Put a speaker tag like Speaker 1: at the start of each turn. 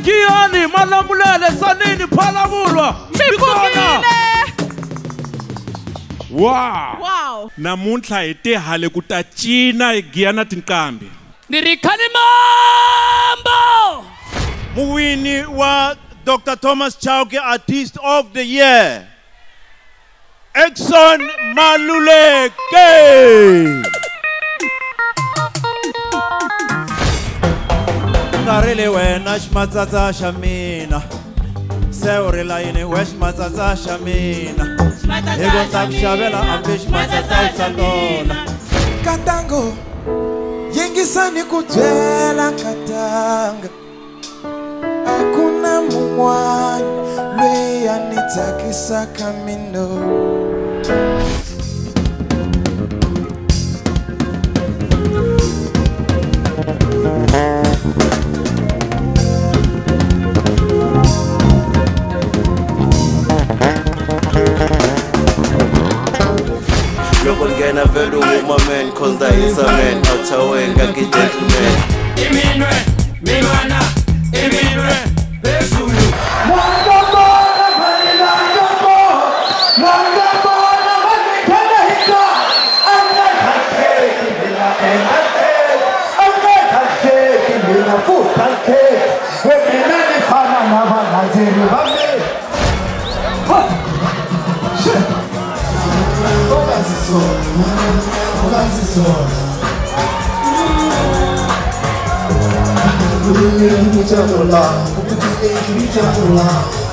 Speaker 1: Kiani, Malamulele, Sanini, Palamulwa, Mikona. Wow.
Speaker 2: Namuntlha ite hale kuta China giana tinkambi.
Speaker 3: Nirikani mambo.
Speaker 4: Muwini wa Dr. Thomas Chauke Artist of the Year. Exxon Maluleke. Ngarele wena shmatsaza shamina. Seurela ine wesh matsaza shamina. Ego takshavela ambish matsaza usalona.
Speaker 5: Katango yengisani kujela katanga. Hakuna mumwani lwe yanitakisa kamino.
Speaker 4: Gonna value my man, cause that is a man. Out away, got get gentleman.
Speaker 1: Iminwe, Mimana, Iminwe, Besulu.
Speaker 5: Kita